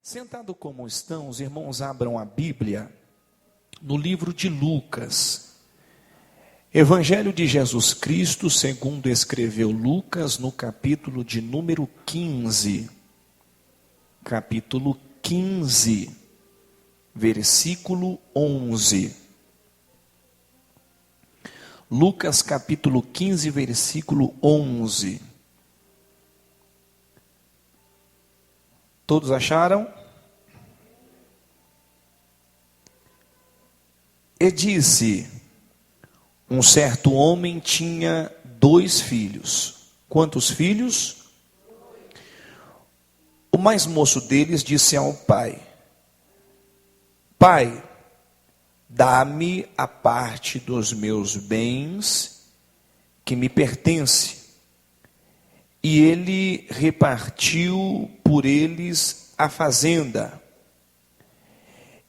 Sentado como estão, os irmãos abram a Bíblia no livro de Lucas. Evangelho de Jesus Cristo, segundo escreveu Lucas, no capítulo de número 15. Capítulo 15, versículo 11. Lucas capítulo 15, versículo 11. Todos acharam? E disse: um certo homem tinha 2 filhos. Quantos filhos? O mais moço deles disse ao pai: Pai, dá-me a parte dos meus bens que me pertence. E ele repartiu por eles a fazenda.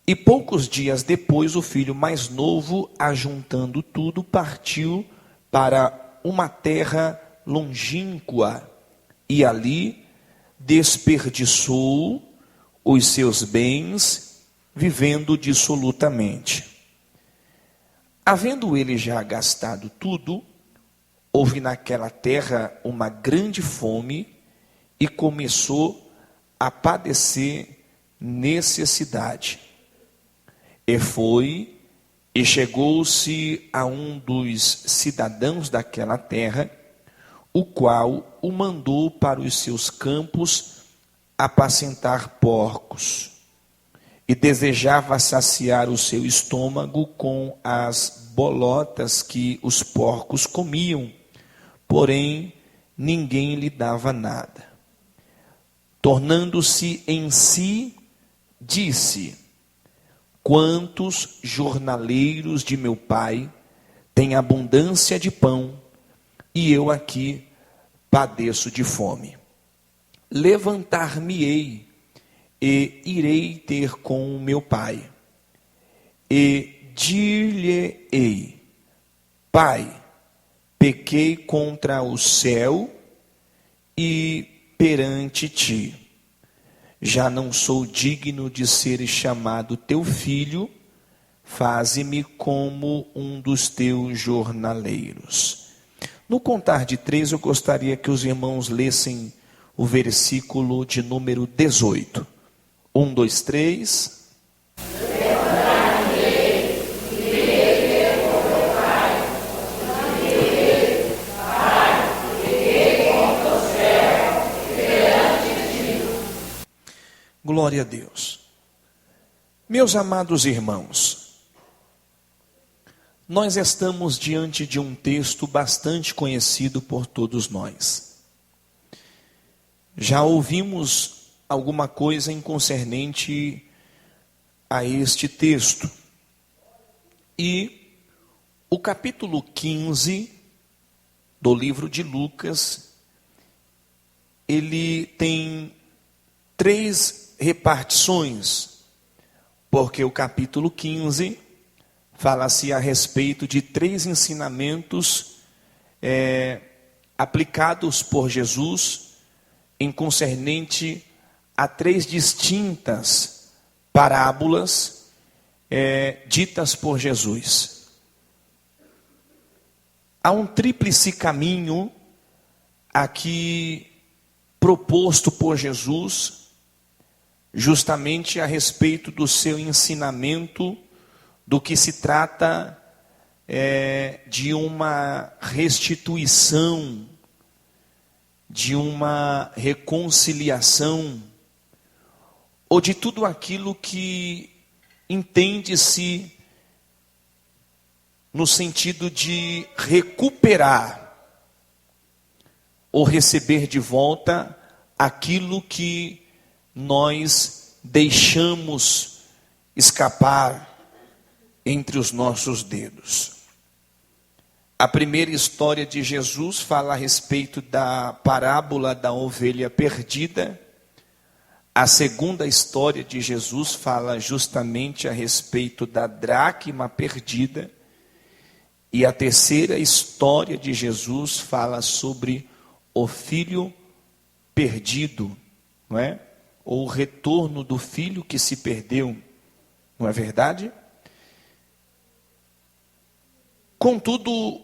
E poucos dias depois, o filho mais novo, ajuntando tudo, partiu para uma terra longínqua e ali desperdiçou os seus bens, vivendo dissolutamente. Havendo ele já gastado tudo, houve naquela terra uma grande fome e começou a padecer necessidade. E foi e chegou-se a um dos cidadãos daquela terra, o qual o mandou para os seus campos apacentar porcos. E desejava saciar o seu estômago com as bolotas que os porcos comiam, porém ninguém lhe dava nada. Tornando-se em si, disse: quantos jornaleiros de meu pai têm abundância de pão, e eu aqui padeço de fome. Levantar-me-ei e irei ter com o meu pai, e dir-lhe-ei: Pai, pequei contra o céu e perante ti. Já não sou digno de ser chamado teu filho, faze-me como um dos teus jornaleiros. No contar de 3, eu gostaria que os irmãos lessem o versículo de número 18. 1, 2, 3. Glória a Deus. Meus amados irmãos, nós estamos diante de um texto bastante conhecido por todos nós. Já ouvimos alguma coisa em concernente a este texto. E o capítulo 15 do livro de Lucas, ele tem 3 repartições, porque o capítulo 15 fala-se a respeito de 3 ensinamentos aplicados por Jesus em concernente a 3 distintas parábolas ditas por Jesus. Há um tríplice caminho aqui proposto por Jesus, justamente a respeito do seu ensinamento, do que se trata de uma restituição, de uma reconciliação, ou de tudo aquilo que entende-se no sentido de recuperar ou receber de volta aquilo que nós deixamos escapar entre os nossos dedos. A primeira história de Jesus fala a respeito da parábola da ovelha perdida. A segunda história de Jesus fala justamente a respeito da dracma perdida. E a terceira história de Jesus fala sobre o filho perdido, não é? ou o retorno do filho que se perdeu, não é verdade? Contudo,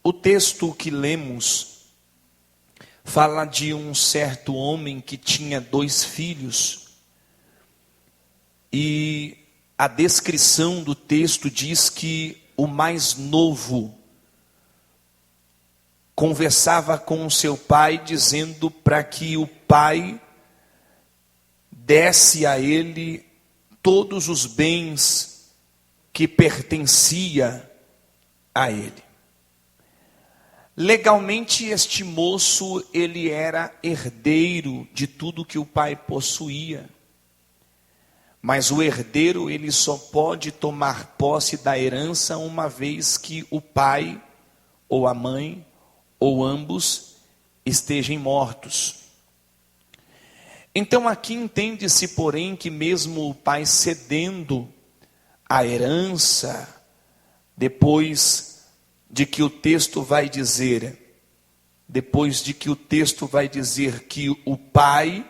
o texto que lemos fala de um certo homem que tinha 2 filhos, e a descrição do texto diz que o mais novo conversava com o seu pai, dizendo para que o pai desse a ele todos os bens que pertencia a ele. Legalmente, este moço, ele era herdeiro de tudo que o pai possuía. Mas o herdeiro, ele só pode tomar posse da herança uma vez que o pai, ou a mãe, ou ambos estejam mortos. Então aqui entende-se, porém, que mesmo o pai cedendo a herança, depois de que o texto vai dizer que o pai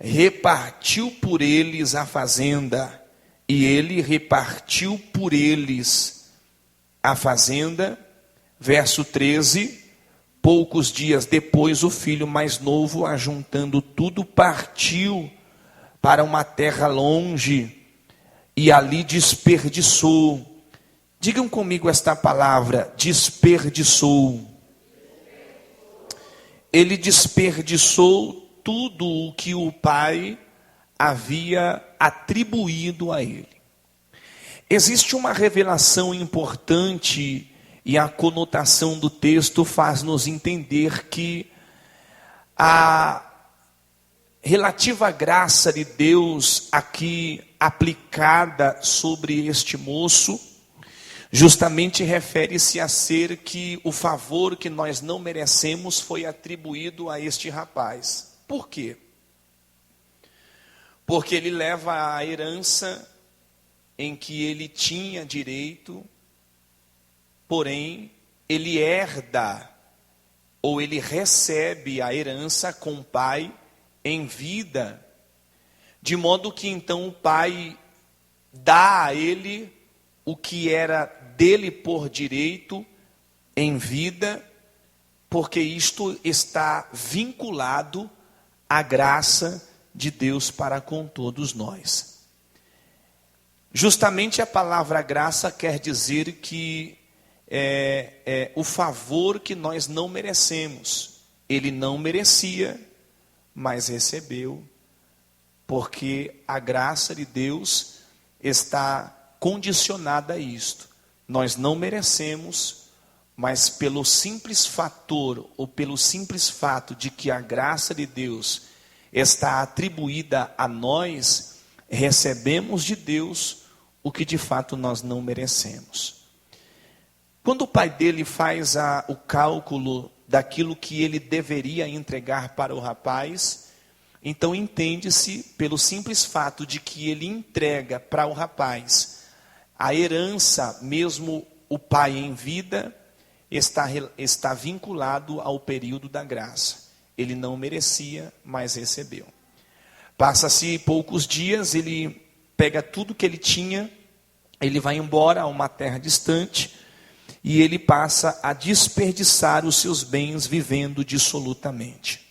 repartiu por eles a fazenda, e ele repartiu por eles a fazenda, verso 13, poucos dias depois o filho mais novo, ajuntando tudo, partiu para uma terra longe, e ali desperdiçou. Digam comigo esta palavra, desperdiçou. Ele desperdiçou tudo o que o pai havia atribuído a ele. Existe uma revelação importante, e a conotação do texto faz-nos entender que a relativa graça de Deus aqui aplicada sobre este moço, justamente refere-se a ser que o favor que nós não merecemos foi atribuído a este rapaz. Por quê? Porque ele leva a herança em que ele tinha direito, porém ele herda, ou ele recebe a herança com o pai em vida, de modo que então o pai dá a ele o que era dele por direito em vida, porque isto está vinculado à graça de Deus para com todos nós. Justamente a palavra graça quer dizer que é o favor que nós não merecemos. Ele não merecia, mas recebeu, porque a graça de Deus está condicionada a isto. Nós não merecemos, mas pelo simples fator, ou pelo simples fato de que a graça de Deus está atribuída a nós, recebemos de Deus o que de fato nós não merecemos. Quando o pai dele faz o cálculo daquilo que ele deveria entregar para o rapaz, então entende-se pelo simples fato de que ele entrega para o rapaz a herança, mesmo o pai em vida, está vinculado ao período da graça. Ele não merecia, mas recebeu. Passa-se poucos dias, ele pega tudo que ele tinha, ele vai embora a uma terra distante, e ele passa a desperdiçar os seus bens vivendo dissolutamente.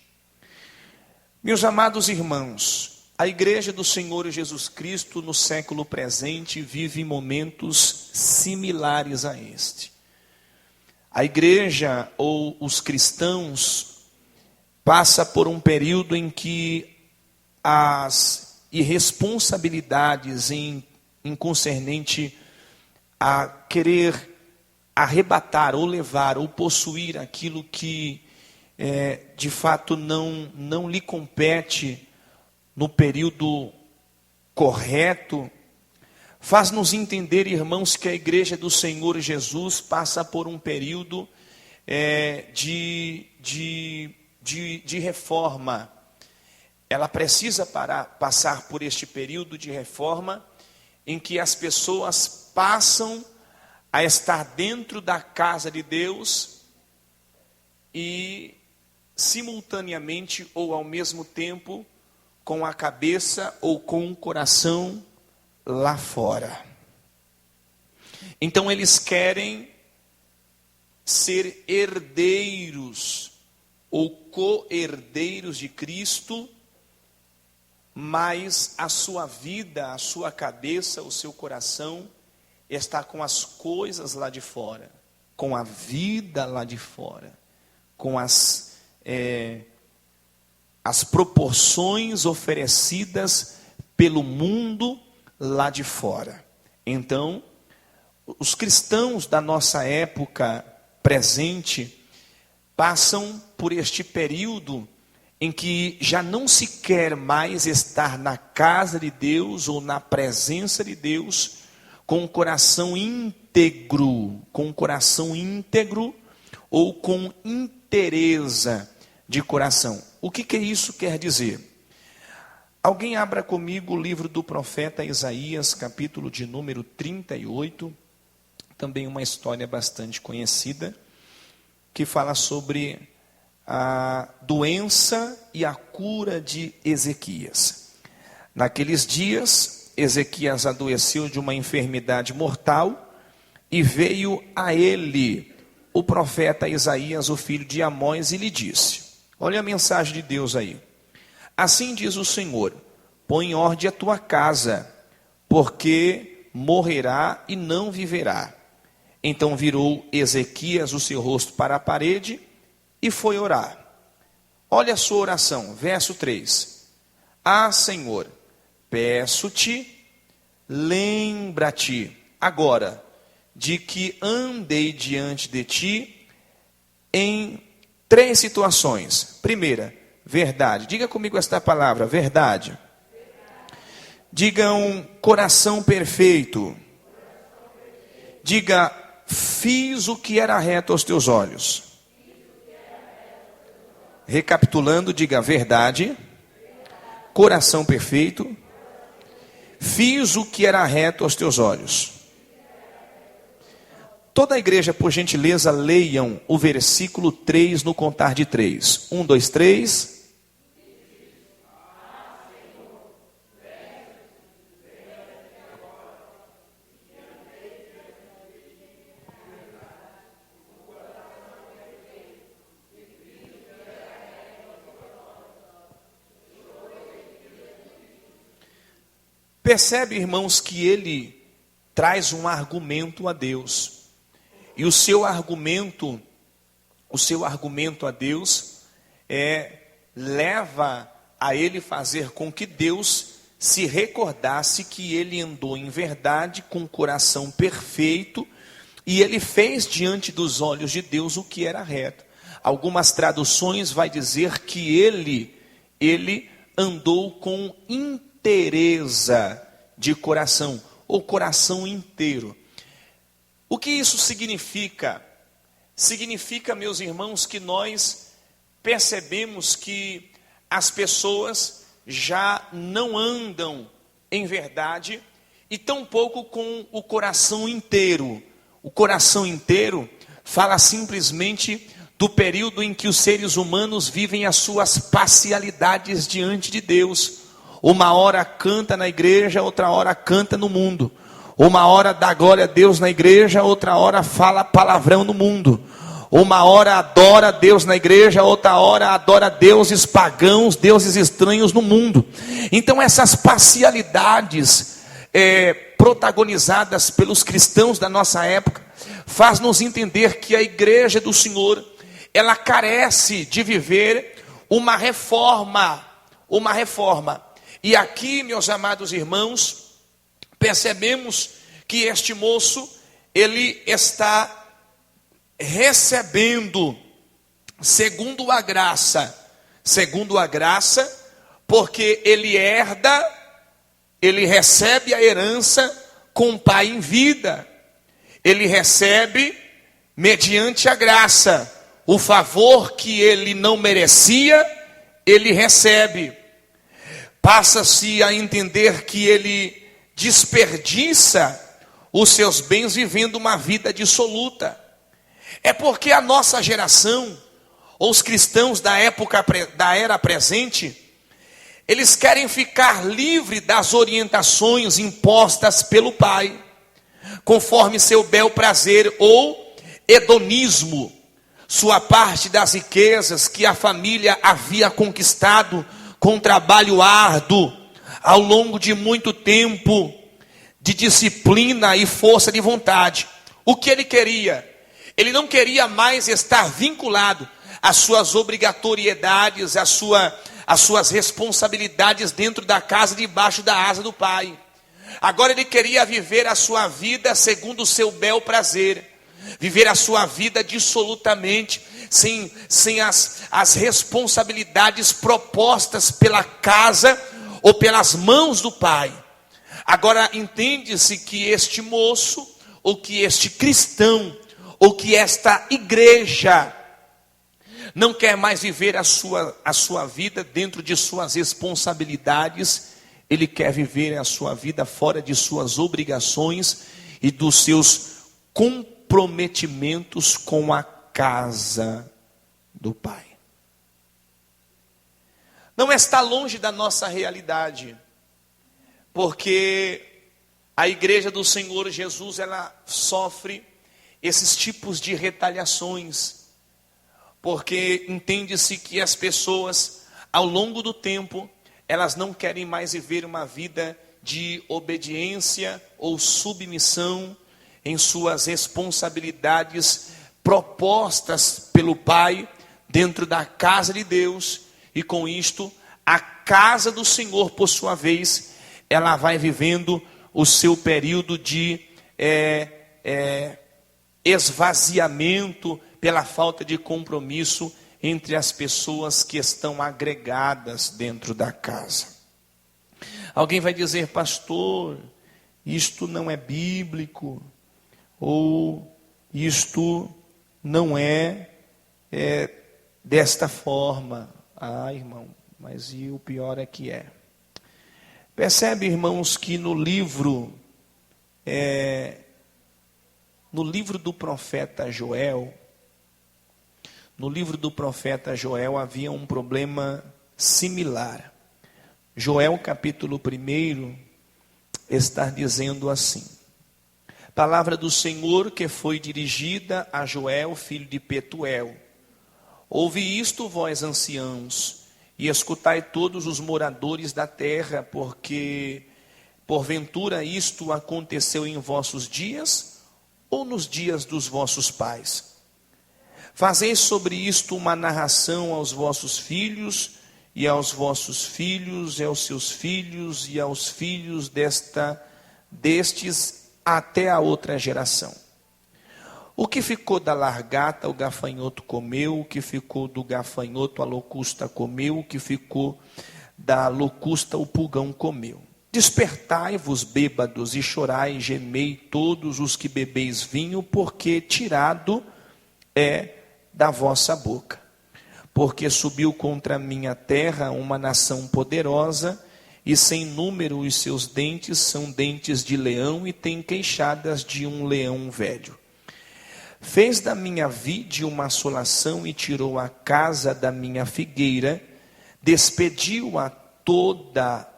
Meus amados irmãos, a igreja do Senhor Jesus Cristo no século presente vive momentos similares a este. A igreja ou os cristãos passa por um período em que as irresponsabilidades em concernente a querer arrebatar ou levar ou possuir aquilo que de fato não lhe compete no período correto, faz-nos entender, irmãos, que a igreja do Senhor Jesus passa por um período de reforma. Ela precisa passar por este período de reforma em que as pessoas passam a estar dentro da casa de Deus e simultaneamente ou ao mesmo tempo com a cabeça ou com o coração lá fora. Então eles querem ser herdeiros ou co-herdeiros de Cristo, mas a sua vida, a sua cabeça, o seu coração está com as coisas lá de fora, com a vida lá de fora, com as proporções oferecidas pelo mundo lá de fora. Então, os cristãos da nossa época presente passam por este período em que já não se quer mais estar na casa de Deus ou na presença de Deus com o coração íntegro, ou com inteireza de coração. O que isso quer dizer? Alguém abra comigo o livro do profeta Isaías, capítulo de número 38, também uma história bastante conhecida, que fala sobre a doença e a cura de Ezequias. Naqueles dias, Ezequias adoeceu de uma enfermidade mortal e veio a ele o profeta Isaías, o filho de Amós, e lhe disse, olha a mensagem de Deus aí. Assim diz o Senhor, põe em ordem a tua casa, porque morrerá e não viverá. Então virou Ezequias o seu rosto para a parede e foi orar. Olha a sua oração, verso 3. Ah, Senhor, peço-te, lembra-te agora de que andei diante de ti em 3 situações. Primeira, verdade. Diga comigo esta palavra, verdade. Diga um coração perfeito. Diga, fiz o que era reto aos teus olhos. Recapitulando, diga verdade, coração perfeito, fiz o que era reto aos teus olhos. Toda a igreja, por gentileza, leiam o versículo 3 no contar de 3. 1, 2, 3. Percebe, irmãos, que ele traz um argumento a Deus. E o seu argumento a Deus leva a ele fazer com que Deus se recordasse que ele andou em verdade, com o coração perfeito, e ele fez diante dos olhos de Deus o que era reto. Algumas traduções vai dizer que ele andou com inteireza de coração, ou coração inteiro. O que isso significa? Significa, meus irmãos, que nós percebemos que as pessoas já não andam em verdade e tampouco com o coração inteiro. O coração inteiro fala simplesmente do período em que os seres humanos vivem as suas parcialidades diante de Deus. Uma hora canta na igreja, outra hora canta no mundo. Uma hora dá glória a Deus na igreja, outra hora fala palavrão no mundo. Uma hora adora a Deus na igreja, outra hora adora deuses pagãos, deuses estranhos no mundo. Então essas parcialidades protagonizadas pelos cristãos da nossa época, faz-nos entender que a igreja do Senhor, ela carece de viver uma reforma. E aqui, meus amados irmãos, percebemos que este moço, ele está recebendo segundo a graça, porque ele recebe a herança com o pai em vida. Ele recebe mediante a graça, o favor que ele não merecia, ele recebe. Passa-se a entender que ele desperdiça os seus bens vivendo uma vida dissoluta. É porque a nossa geração, ou os cristãos da era presente, Eles querem ficar livre das orientações impostas pelo pai, conforme seu bel prazer ou hedonismo, sua parte das riquezas que a família havia conquistado com trabalho árduo, ao longo de muito tempo, de disciplina e força de vontade. O que ele queria? Ele não queria mais estar vinculado às suas obrigatoriedades, às suas responsabilidades dentro da casa, debaixo da asa do pai. Agora ele queria viver a sua vida segundo o seu bel prazer, viver a sua vida dissolutamente, sem as responsabilidades propostas pela casa ou pelas mãos do pai. Agora entende-se que este moço, ou que este cristão, ou que esta igreja não quer mais viver a sua vida dentro de suas responsabilidades. Ele quer viver a sua vida fora de suas obrigações e dos seus comprometimentos com a casa do Pai. Não está longe da nossa realidade, porque a igreja do Senhor Jesus, ela sofre esses tipos de retaliações, porque entende-se que as pessoas, ao longo do tempo, elas não querem mais viver uma vida de obediência ou submissão em suas responsabilidades propostas pelo Pai dentro da casa de Deus, e com isto a casa do Senhor, por sua vez, ela vai vivendo o seu período de esvaziamento pela falta de compromisso entre as pessoas que estão agregadas dentro da casa. Alguém vai dizer: pastor, isto não é bíblico, ou isto não é desta forma. Ah, irmão, mas e o pior é que é. Percebe, irmãos, que no livro do profeta Joel, havia um problema similar. Joel capítulo 1 está dizendo assim: palavra do Senhor que foi dirigida a Joel, filho de Petuel. Ouvi isto, vós anciãos, e escutai todos os moradores da terra, porque porventura isto aconteceu em vossos dias, ou nos dias dos vossos pais? Fazei sobre isto uma narração aos vossos filhos, e aos vossos filhos, e aos seus filhos, e aos filhos destes, até a outra geração. O que ficou da largata, o gafanhoto comeu; o que ficou do gafanhoto, a locusta comeu; o que ficou da locusta, o pulgão comeu. Despertai-vos, bêbados, e chorai, e gemei, todos os que bebeis vinho, porque tirado é da vossa boca. Porque subiu contra a minha terra uma nação poderosa, e sem número os seus dentes são dentes de leão, e tem queixadas de um leão velho. Fez da minha vide uma assolação, e tirou a casa da minha figueira, despediu-a toda,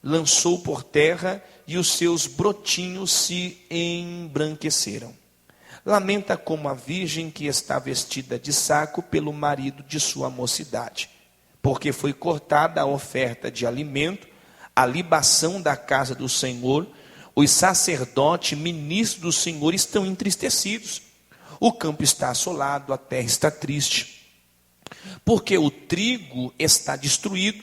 lançou por terra, e os seus brotinhos se embranqueceram. Lamenta como a virgem que está vestida de saco pelo marido de sua mocidade, porque foi cortada a oferta de alimento, a libação da casa do Senhor. Os sacerdotes, ministros do Senhor, estão entristecidos. O campo está assolado, a terra está triste, porque o trigo está destruído,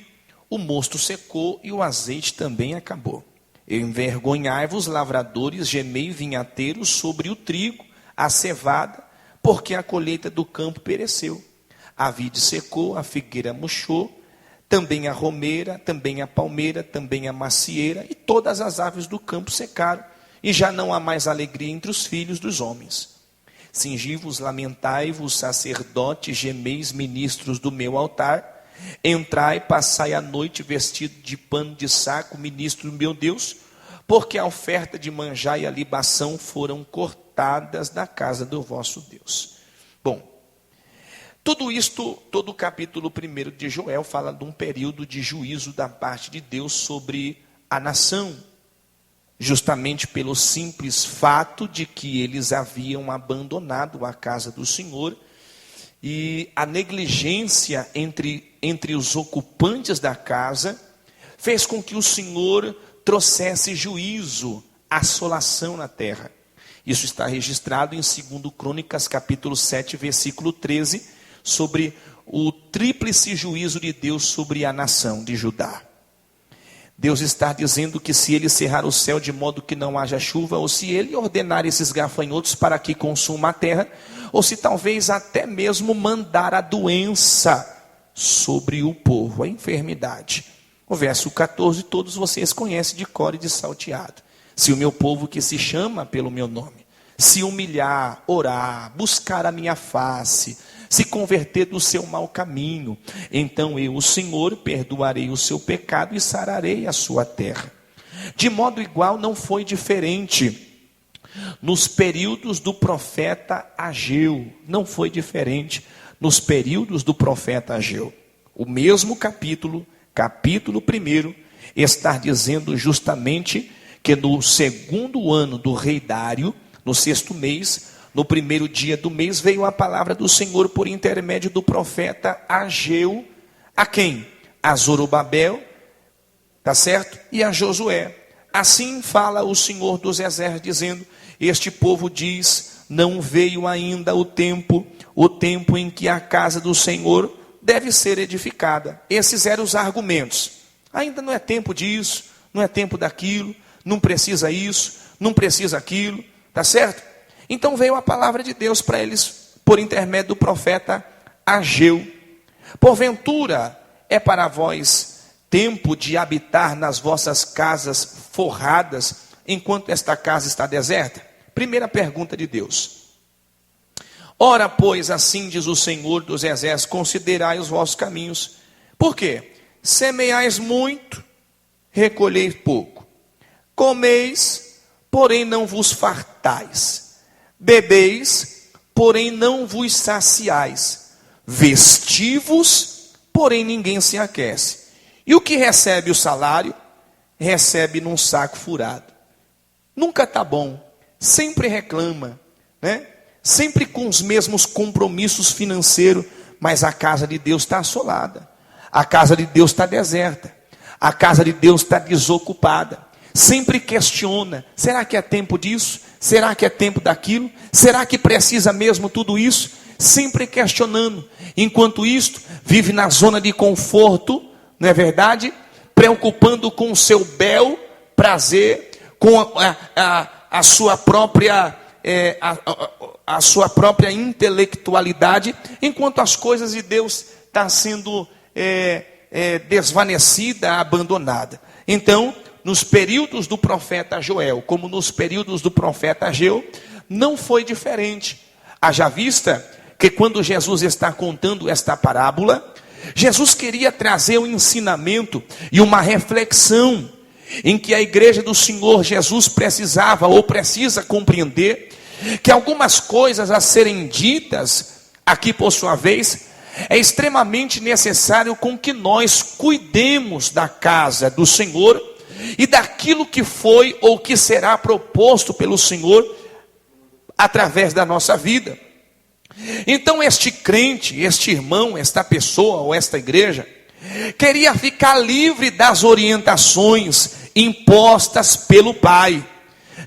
o mosto secou e o azeite também acabou. Envergonhai-vos, lavradores, gemei, vinhateiros, sobre o trigo, a cevada, porque a colheita do campo pereceu. A vide secou, a figueira murchou, também a romeira, também a palmeira, também a macieira, e todas as aves do campo secaram, e já não há mais alegria entre os filhos dos homens. Cingi-vos, lamentai-vos, sacerdotes, gemeis, ministros do meu altar. Entrai, passai a noite vestido de pano de saco, ministro do meu Deus, porque a oferta de manjar e a libação foram cortadas da casa do vosso Deus. Bom, Tudo isto, todo o capítulo 1 de Joel fala de um período de juízo da parte de Deus sobre a nação, justamente pelo simples fato de que eles haviam abandonado a casa do Senhor, e a negligência entre os ocupantes da casa fez com que o Senhor trouxesse juízo, assolação na terra. Isso está registrado em 2 Crônicas, capítulo 7, versículo 13, sobre o tríplice juízo de Deus sobre a nação de Judá. Deus está dizendo que se ele cerrar o céu de modo que não haja chuva, ou se ele ordenar esses gafanhotos para que consuma a terra, ou se talvez até mesmo mandar a doença sobre o povo, a enfermidade. O verso 14, todos vocês conhecem de cor e de salteado. Se o meu povo que se chama pelo meu nome, se humilhar, orar, buscar a minha face, se converter do seu mau caminho, então eu, o Senhor, perdoarei o seu pecado e sararei a sua terra. De modo igual não foi diferente nos períodos do profeta Ageu. Não foi diferente nos períodos do profeta Ageu. O mesmo capítulo 1, está dizendo justamente que no segundo ano do rei Dário, no 6º mês, no primeiro dia do mês, veio a palavra do Senhor por intermédio do profeta Ageu. A quem? A Zorobabel, tá certo? E a Josué. Assim fala o Senhor dos Exércitos, dizendo: este povo diz, não veio ainda o tempo em que a casa do Senhor deve ser edificada. Esses eram os argumentos. Ainda não é tempo disso, não é tempo daquilo, não precisa isso, não precisa aquilo, tá certo? Então veio a palavra de Deus para eles por intermédio do profeta Ageu. Porventura é para vós tempo de habitar nas vossas casas forradas, enquanto esta casa está deserta? Primeira pergunta de Deus. Ora, pois, assim diz o Senhor dos Exércitos, considerai os vossos caminhos. Por quê? Semeais muito, recolheis pouco. Comeis, porém não vos fartais. Bebeis, porém não vos saciais. Vestivos, porém ninguém se aquece. E o que recebe o salário, recebe num saco furado. Nunca está bom, sempre reclama, né? Sempre com os mesmos compromissos financeiros, mas a casa de Deus está assolada. A casa de Deus está deserta. A casa de Deus está desocupada. Sempre questiona, será que é tempo disso? Será que é tempo daquilo? Será que precisa mesmo tudo isso? Sempre questionando. Enquanto isto, vive na zona de conforto, não é verdade? Preocupando com o seu bel prazer, com a sua própria a sua própria intelectualidade, enquanto as coisas de Deus estão sendo desvanecida, abandonada. Então, nos períodos do profeta Joel, como nos períodos do profeta Ageu, não foi diferente. Haja vista que quando Jesus está contando esta parábola, Jesus queria trazer um ensinamento e uma reflexão, em que a igreja do Senhor Jesus precisava ou precisa compreender, que algumas coisas a serem ditas, aqui por sua vez, é extremamente necessário com que nós cuidemos da casa do Senhor, e daquilo que foi ou que será proposto pelo Senhor através da nossa vida. Então este crente, este irmão, esta pessoa ou esta igreja queria ficar livre das orientações impostas pelo Pai.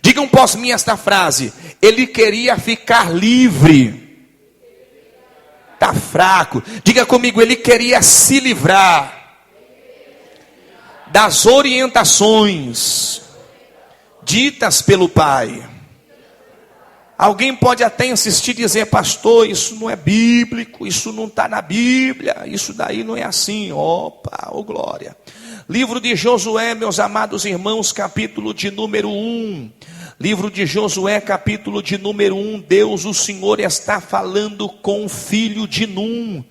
Digam pós mim esta frase: ele queria ficar livre. Está fraco. Diga comigo: ele queria se livrar das orientações ditas pelo Pai. Alguém pode até insistir e dizer: pastor, isso não é bíblico, isso não está na Bíblia, isso daí não é assim. Opa, ô glória. Livro de Josué, meus amados irmãos, capítulo de número 1. Livro de Josué, capítulo de número 1. Deus, o Senhor, está falando com o filho de Num.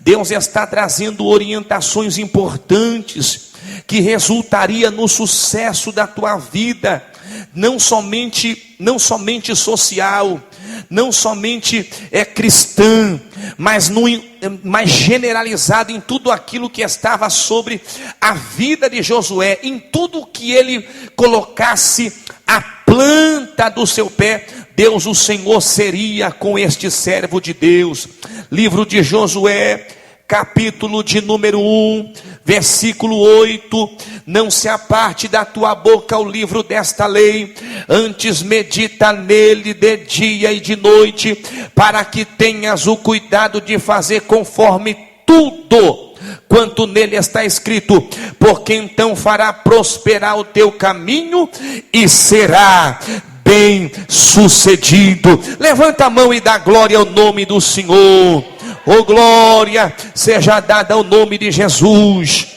Deus está trazendo orientações importantes que resultaria no sucesso da tua vida, não somente social, não somente cristã, mas generalizado em tudo aquilo que estava sobre a vida de Josué, em tudo que ele colocasse a planta do seu pé, Deus o Senhor seria com este servo de Deus. Livro de Josué, capítulo de número 1, versículo 8: não se aparte da tua boca o livro desta lei, antes medita nele de dia e de noite, para que tenhas o cuidado de fazer conforme tudo quanto nele está escrito, porque então fará prosperar o teu caminho e será bem sucedido. Levanta a mão e dá glória ao nome do Senhor. Oh, glória seja dada ao nome de Jesus.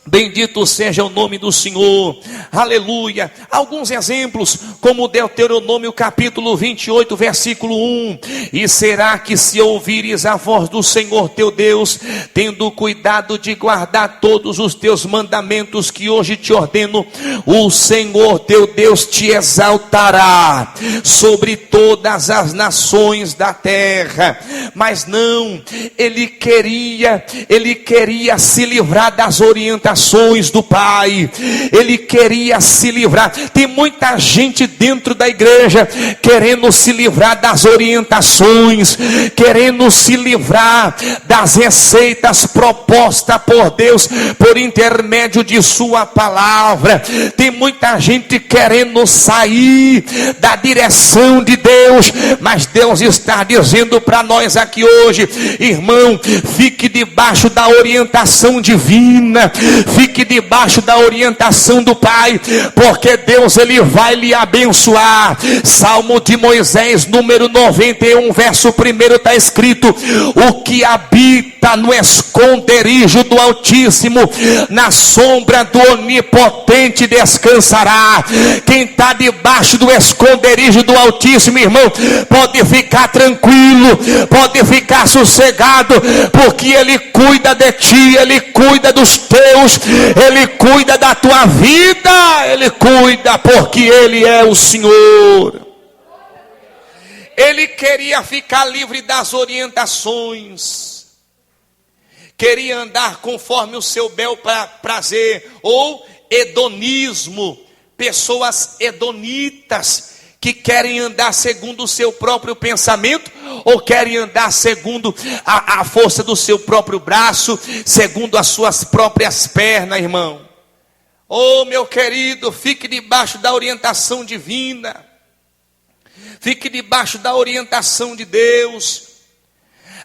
Bendito seja o nome do Senhor, aleluia. Alguns exemplos, como Deuteronômio capítulo 28, versículo 1: e será que se ouvires a voz do Senhor teu Deus, tendo cuidado de guardar todos os teus mandamentos que hoje te ordeno, o Senhor teu Deus te exaltará sobre todas as nações da terra. Mas não, ele queria se livrar das orientações do pai, ele queria se livrar. Tem muita gente dentro da igreja querendo se livrar das orientações, querendo se livrar das receitas propostas por Deus por intermédio de sua palavra. Tem muita gente querendo sair da direção de Deus, mas Deus está dizendo para nós aqui hoje: irmão, fique debaixo da orientação divina, fique debaixo da orientação do Pai, porque Deus ele vai lhe abençoar. Salmo de Moisés, número 91, verso 1, está escrito: o que habita no esconderijo do Altíssimo, na sombra do Onipotente descansará. Quem está debaixo do esconderijo do Altíssimo, irmão, pode ficar tranquilo, pode ficar sossegado, porque ele cuida de ti, ele cuida dos teus, ele cuida da tua vida, ele cuida, porque ele é o Senhor. Ele queria ficar livre das orientações, queria andar conforme o seu bel prazer, ou hedonismo. Pessoas hedonitas que querem andar segundo o seu próprio pensamento, ou querem andar segundo a força do seu próprio braço, segundo as suas próprias pernas, irmão. Oh, meu querido, fique debaixo da orientação divina, fique debaixo da orientação de Deus.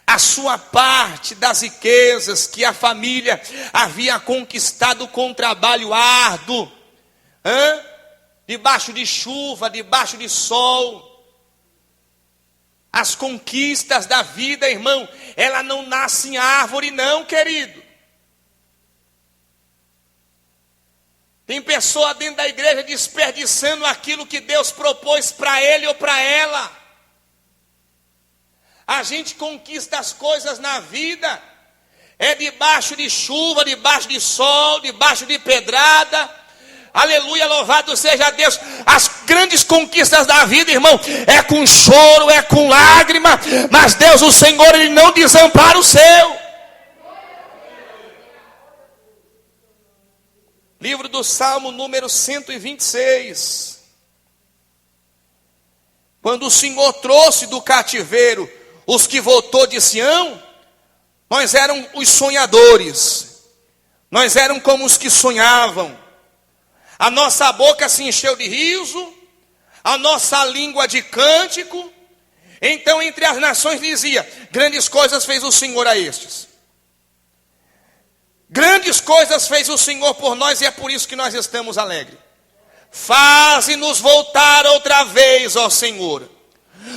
A sua parte das riquezas que a família havia conquistado com trabalho árduo, debaixo de chuva, debaixo de sol. As conquistas da vida, irmão, ela não nasce em árvore não, querido. Tem pessoa dentro da igreja desperdiçando aquilo que Deus propôs para ele ou para ela. A gente conquista as coisas na vida, debaixo de chuva, debaixo de sol, debaixo de pedrada. Aleluia, louvado seja Deus. As grandes conquistas da vida, irmão, é com choro, é com lágrima, mas Deus, o Senhor, ele não desampara o seu. Livro do Salmo número 126. Quando o Senhor trouxe do cativeiro os que voltou de Sião, nós éramos os sonhadores, nós éramos como os que sonhavam. A nossa boca se encheu de riso, a nossa língua de cântico. Então entre as nações dizia: grandes coisas fez o Senhor a estes. Grandes coisas fez o Senhor por nós, e é por isso que nós estamos alegres. Faze-nos voltar outra vez, ó Senhor,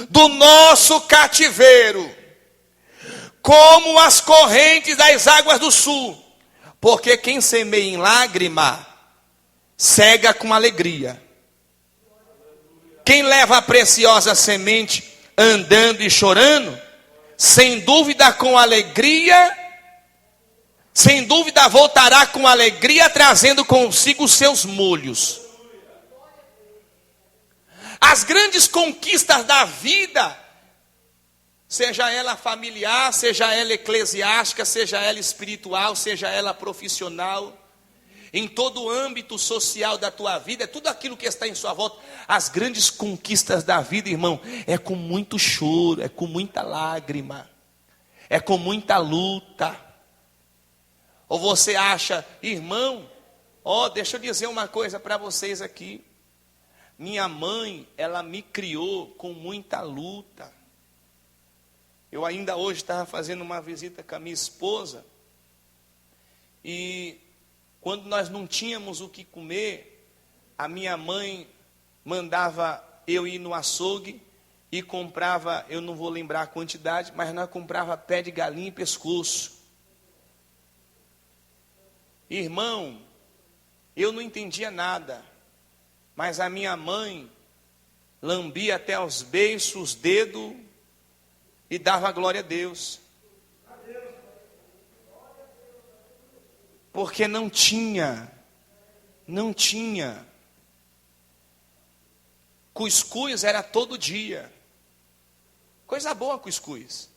do nosso cativeiro, como as correntes das águas do sul. Porque quem semeia em lágrima, cega com alegria. Quem leva a preciosa semente andando e chorando, sem dúvida com alegria, sem dúvida voltará com alegria, trazendo consigo os seus molhos. As grandes conquistas da vida seja ela familiar, seja ela eclesiástica, seja ela espiritual, seja ela profissional, em todo o âmbito social da tua vida, tudo aquilo que está em sua volta, as grandes conquistas da vida, irmão, é com muito choro, é com muita lágrima, é com muita luta. Ou você acha, irmão, deixa eu dizer uma coisa para vocês aqui, minha mãe, ela me criou com muita luta. Eu ainda hoje estava fazendo uma visita com a minha esposa, e quando nós não tínhamos o que comer, a minha mãe mandava eu ir no açougue e comprava, eu não vou lembrar a quantidade, mas nós comprava pé de galinha e pescoço. Irmão, eu não entendia nada, mas a minha mãe lambia até os beiços, os dedos e dava glória a Deus. Porque não tinha. Cuscuz era todo dia. Coisa boa cuscuz.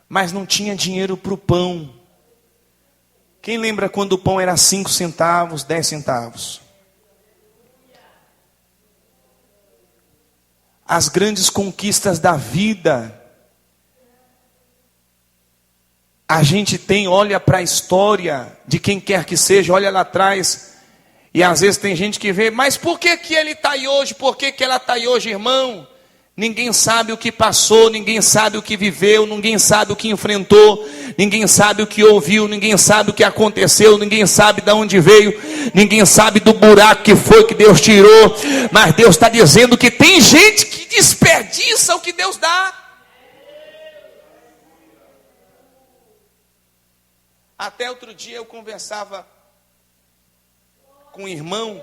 Mas não tinha dinheiro para o pão. Quem lembra quando o pão era 5 centavos, 10 centavos? As grandes conquistas da vida. A gente olha para a história de quem quer que seja, olha lá atrás, e às vezes tem gente que vê, mas por que ele está aí hoje? Por que ela está aí hoje, irmão? Ninguém sabe o que passou, ninguém sabe o que viveu, ninguém sabe o que enfrentou, ninguém sabe o que ouviu, ninguém sabe o que aconteceu, ninguém sabe de onde veio, ninguém sabe do buraco que foi que Deus tirou, mas Deus está dizendo que tem gente que desperdiça o que Deus dá. Até outro dia eu conversava com um irmão,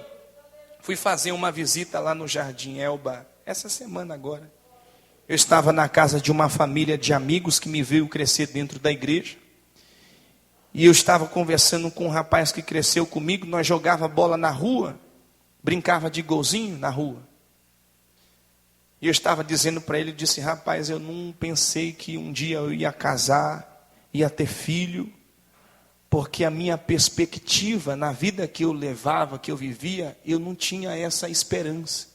fui fazer uma visita lá no Jardim Elba, essa semana agora. Eu estava na casa de uma família de amigos que me veio crescer dentro da igreja. E eu estava conversando com um rapaz que cresceu comigo, nós jogava bola na rua, brincava de golzinho na rua. E eu estava dizendo para ele, disse, rapaz, eu não pensei que um dia eu ia casar, ia ter filho, porque a minha perspectiva na vida que eu levava, que eu vivia, eu não tinha essa esperança.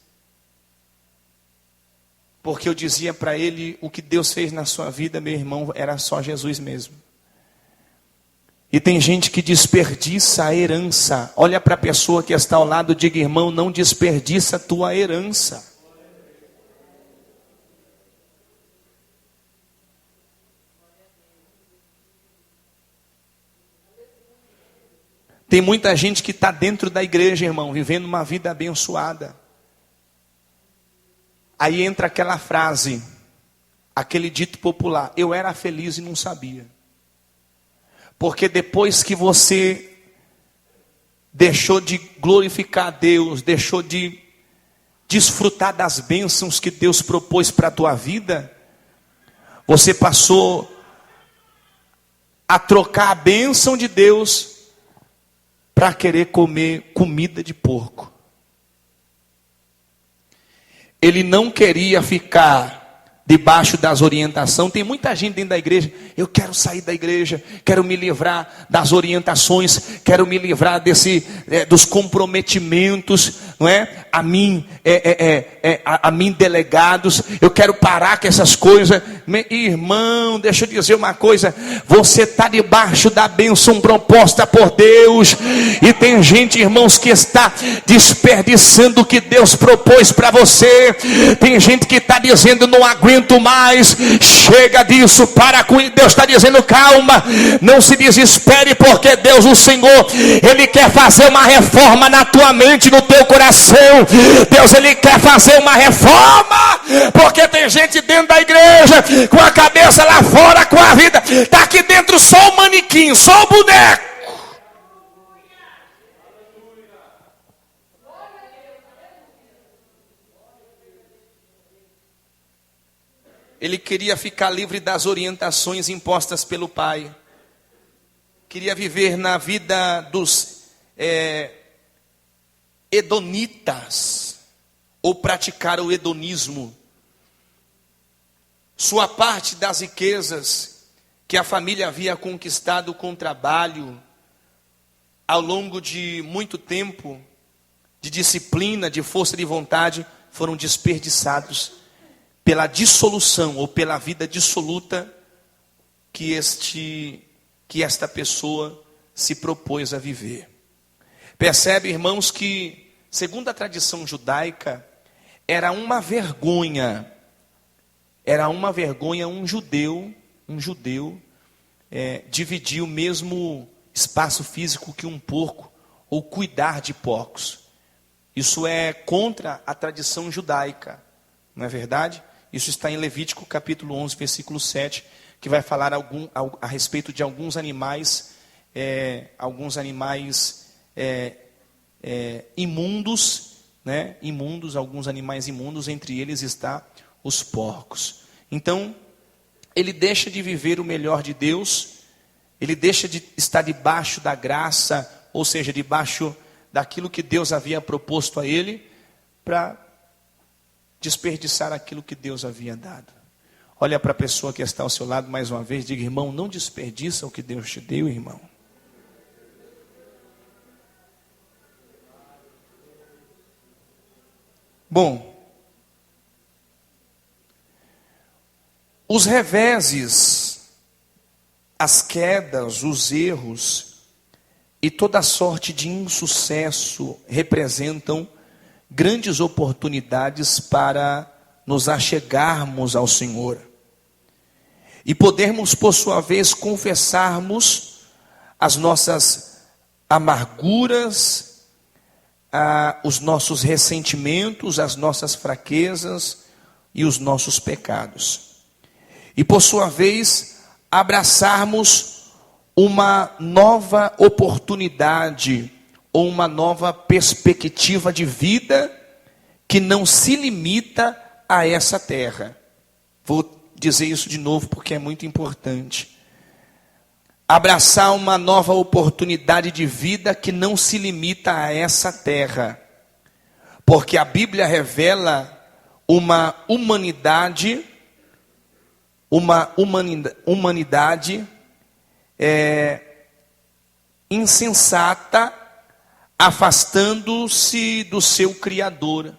Porque eu dizia para ele, o que Deus fez na sua vida, meu irmão, era só Jesus mesmo. E tem gente que desperdiça a herança. Olha para a pessoa que está ao lado e diga, irmão, não desperdiça a tua herança. Tem muita gente que está dentro da igreja, irmão, vivendo uma vida abençoada. Aí entra aquela frase, aquele dito popular, eu era feliz e não sabia. Porque depois que você deixou de glorificar a Deus, deixou de desfrutar das bênçãos que Deus propôs para a tua vida, você passou a trocar a bênção de Deus para querer comer comida de porco. Ele não queria ficar debaixo das orientações. Tem muita gente dentro da igreja, eu quero sair da igreja, quero me livrar das orientações, quero me livrar dos comprometimentos, não é? A mim delegados, eu quero parar com essas coisas. Irmão, deixa eu dizer uma coisa, você está debaixo da bênção proposta por Deus, e tem gente, irmãos, que está desperdiçando o que Deus propôs para você. Tem gente que está dizendo, não aguento mais, chega disso, para com isso. Deus está dizendo, calma, não se desespere, porque Deus, o Senhor, Ele quer fazer uma reforma na tua mente, no teu coração. Deus, Ele quer fazer uma reforma, porque tem gente dentro da igreja, com a cabeça lá fora, com a vida, está aqui dentro só o manequim, só o boneco. Ele queria ficar livre das orientações impostas pelo pai. Queria viver na vida dos hedonitas, ou praticar o hedonismo. Sua parte das riquezas que a família havia conquistado com trabalho, ao longo de muito tempo, de disciplina, de força de vontade, foram desperdiçados pela dissolução ou pela vida dissoluta que esta pessoa se propôs a viver. Percebe, irmãos, que, segundo a tradição judaica, era uma vergonha um judeu dividir o mesmo espaço físico que um porco, ou cuidar de porcos. Isso é contra a tradição judaica, não é verdade? Isso está em Levítico capítulo 11, versículo 7, que vai falar a respeito de alguns animais imundos, né? Alguns animais imundos, entre eles está os porcos. Então, ele deixa de viver o melhor de Deus, ele deixa de estar debaixo da graça, ou seja, debaixo daquilo que Deus havia proposto a ele, para desperdiçar aquilo que Deus havia dado. Olha para a pessoa que está ao seu lado mais uma vez, diga: irmão, não desperdiça o que Deus te deu, irmão. Bom, os reveses, as quedas, os erros e toda sorte de insucesso representam grandes oportunidades para nos achegarmos ao Senhor e podermos, por sua vez, confessarmos as nossas amarguras, os nossos ressentimentos, as nossas fraquezas e os nossos pecados. E, por sua vez, abraçarmos uma nova oportunidade ou uma nova perspectiva de vida que não se limita a essa terra. Vou dizer isso de novo porque é muito importante. Abraçar uma nova oportunidade de vida que não se limita a essa terra. Porque a Bíblia revela uma humanidade insensata, afastando-se do seu Criador.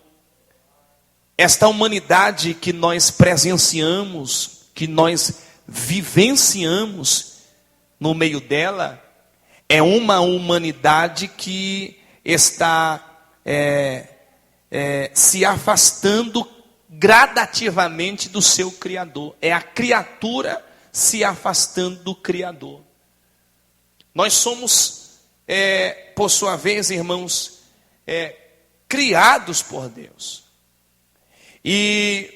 Esta humanidade que nós presenciamos, que nós vivenciamos no meio dela, é uma humanidade que está se afastando gradativamente do seu Criador. É a criatura se afastando do Criador. Nós somos, por sua vez, irmãos, criados por Deus. E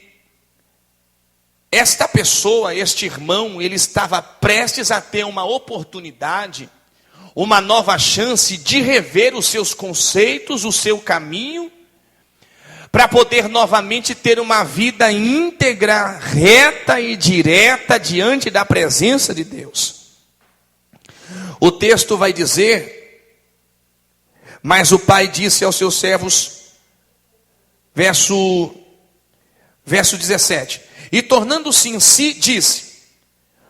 esta pessoa, este irmão, ele estava prestes a ter uma oportunidade, uma nova chance de rever os seus conceitos, o seu caminho, para poder novamente ter uma vida íntegra, reta e direta diante da presença de Deus. O texto vai dizer: mas o pai disse aos seus servos, verso 17, e tornando-se em si, disse: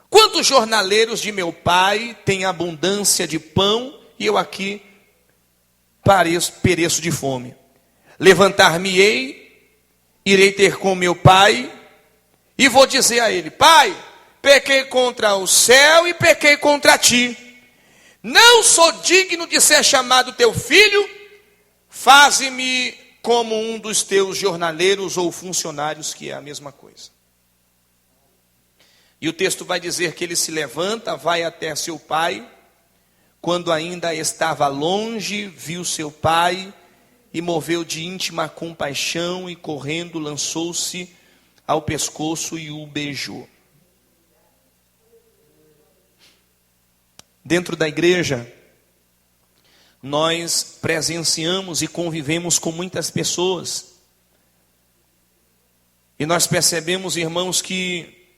quantos jornaleiros de meu pai têm abundância de pão, e eu aqui pereço de fome. Levantar-me-ei, irei ter com meu pai, e vou dizer a ele: pai, pequei contra o céu e pequei contra ti. Não sou digno de ser chamado teu filho, faze-me como um dos teus jornaleiros ou funcionários, que é a mesma coisa. E o texto vai dizer que ele se levanta, vai até seu pai. Quando ainda estava longe, viu seu pai e moveu de íntima compaixão e correndo lançou-se ao pescoço e o beijou. Dentro da igreja, nós presenciamos e convivemos com muitas pessoas. E nós percebemos, irmãos, que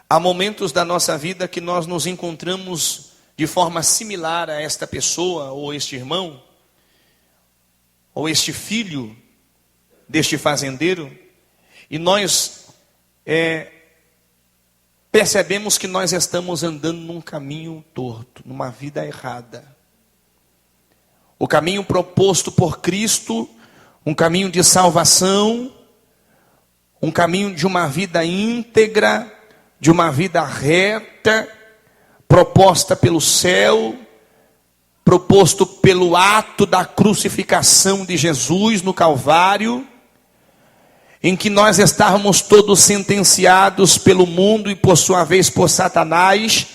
há momentos da nossa vida que nós nos encontramos de forma similar a esta pessoa, ou este irmão, ou este filho deste fazendeiro, e nós percebemos que nós estamos andando num caminho torto, numa vida errada. O caminho proposto por Cristo, um caminho de salvação, um caminho de uma vida íntegra, de uma vida reta, proposta pelo céu, proposto pelo ato da crucificação de Jesus no Calvário, em que nós estávamos todos sentenciados pelo mundo e por sua vez por Satanás,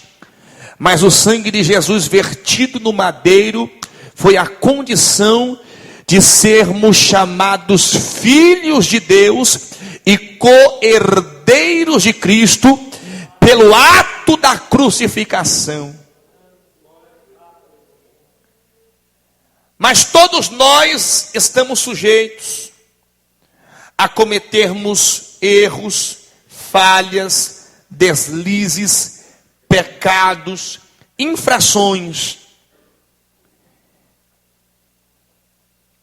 mas o sangue de Jesus vertido no madeiro foi a condição de sermos chamados filhos de Deus e co-herdeiros de Cristo pelo ato da crucificação. Mas todos nós estamos sujeitos a cometermos erros, falhas, deslizes, pecados, infrações,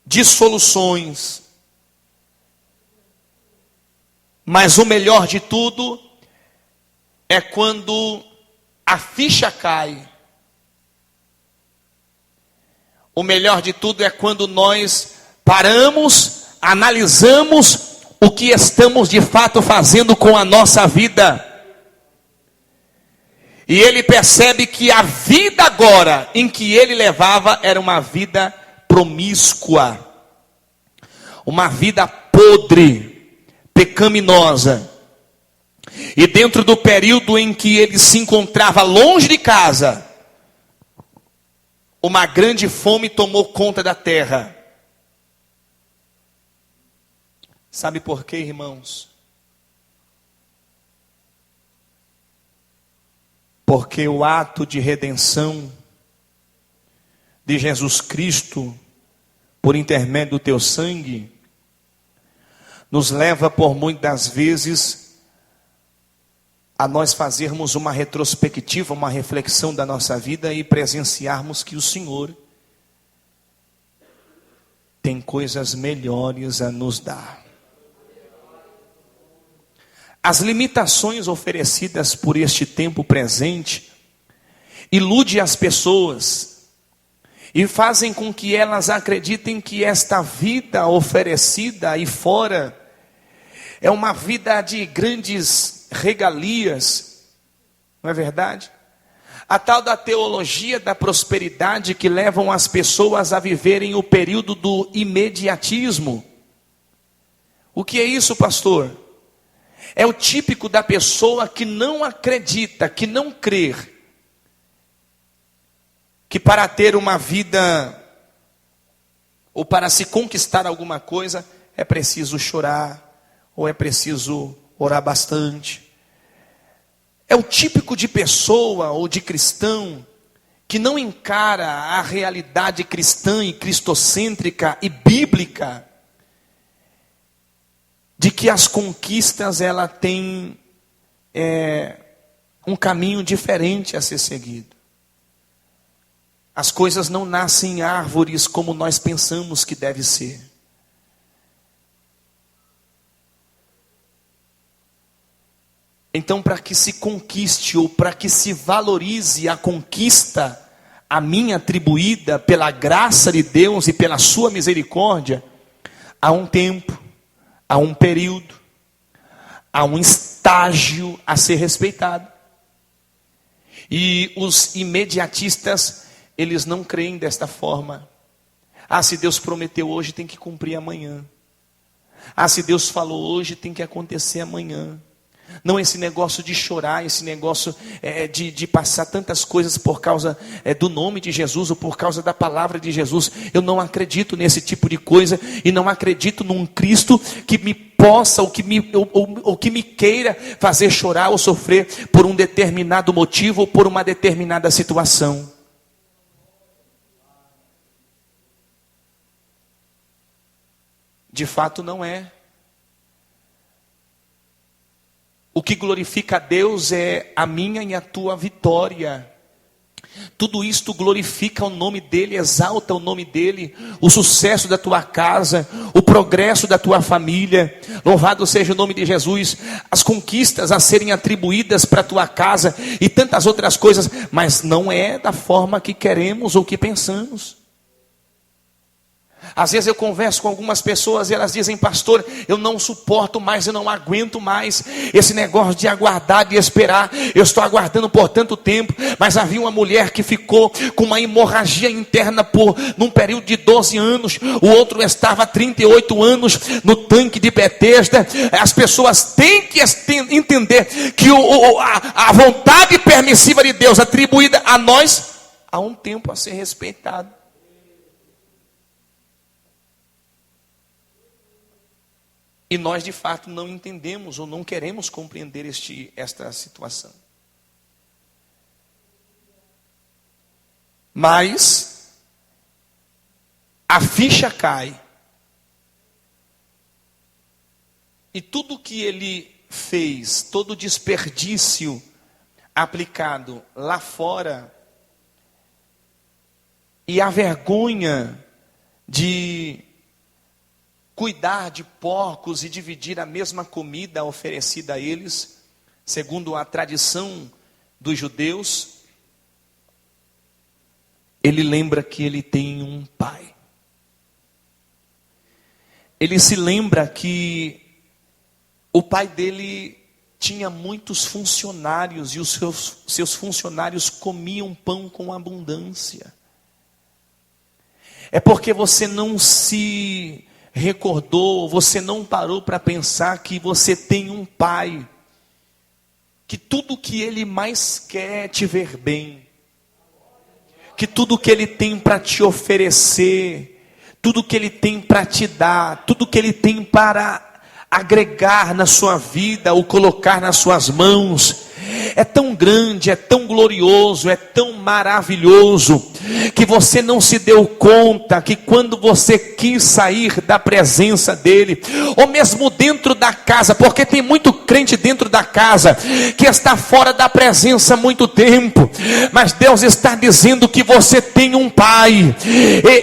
dissoluções. Mas o melhor de tudo é quando a ficha cai. O melhor de tudo é quando nós paramos, analisamos o que estamos de fato fazendo com a nossa vida. E ele percebe que a vida agora em que ele levava era uma vida promíscua, uma vida podre, pecaminosa. E dentro do período em que ele se encontrava longe de casa, uma grande fome tomou conta da terra. Sabe por quê, irmãos? Porque o ato de redenção de Jesus Cristo, por intermédio do teu sangue, nos leva por muitas vezes a nós fazermos uma retrospectiva, uma reflexão da nossa vida e presenciarmos que o Senhor tem coisas melhores a nos dar. As limitações oferecidas por este tempo presente iludem as pessoas e fazem com que elas acreditem que esta vida oferecida aí fora é uma vida de grandes regalias, não é verdade? A tal da teologia da prosperidade que levam as pessoas a viverem o período do imediatismo. O que é isso, pastor? É o típico da pessoa que não acredita, que não crê, que para ter uma vida, ou para se conquistar alguma coisa, é preciso chorar, ou é preciso orar bastante. É o típico de pessoa ou de cristão que não encara a realidade cristã e cristocêntrica e bíblica de que as conquistas ela tem um caminho diferente a ser seguido. As coisas não nascem em árvores como nós pensamos que deve ser. Então, para que se conquiste ou para que se valorize a conquista a mim atribuída pela graça de Deus e pela sua misericórdia, há um tempo, há um período, há um estágio a ser respeitado. E os imediatistas, eles não creem desta forma. Ah, se Deus prometeu hoje, tem que cumprir amanhã. Ah, se Deus falou hoje, tem que acontecer amanhã. Não esse negócio de chorar, esse negócio de passar tantas coisas por causa do nome de Jesus ou por causa da palavra de Jesus. Eu não acredito nesse tipo de coisa e não acredito num Cristo que me possa ou que me queira fazer chorar ou sofrer por um determinado motivo ou por uma determinada situação. De fato não é. O que glorifica a Deus é a minha e a tua vitória. Tudo isto glorifica o nome dEle, exalta o nome dEle, o sucesso da tua casa, o progresso da tua família. Louvado seja o nome de Jesus. As conquistas a serem atribuídas para a tua casa e tantas outras coisas, mas não é da forma que queremos ou que pensamos. Às vezes eu converso com algumas pessoas e elas dizem: pastor, eu não suporto mais, eu não aguento mais esse negócio de aguardar, de esperar. Eu estou aguardando por tanto tempo. Mas havia uma mulher que ficou com uma hemorragia interna num período de 12 anos. O outro estava há 38 anos no tanque de Betesda. As pessoas têm que entender que a vontade permissiva de Deus atribuída a nós há um tempo a ser respeitado. E nós de fato não entendemos ou não queremos compreender esta situação. Mas a ficha cai. E tudo que ele fez, todo o desperdício aplicado lá fora, e a vergonha de cuidar de porcos e dividir a mesma comida oferecida a eles, segundo a tradição dos judeus, ele lembra que ele tem um pai. Ele se lembra que o pai dele tinha muitos funcionários e os seus funcionários comiam pão com abundância. É porque você não se recordou, você não parou para pensar que você tem um pai, que tudo que ele mais quer é te ver bem, que tudo que ele tem para te oferecer, tudo que ele tem para te dar, tudo que ele tem para agregar na sua vida, ou colocar nas suas mãos, é tão grande, é tão glorioso, é tão maravilhoso, que você não se deu conta que quando você quis sair da presença dele, ou mesmo dentro da casa, porque tem muito crente dentro da casa, que está fora da presença há muito tempo, mas Deus está dizendo que você tem um pai,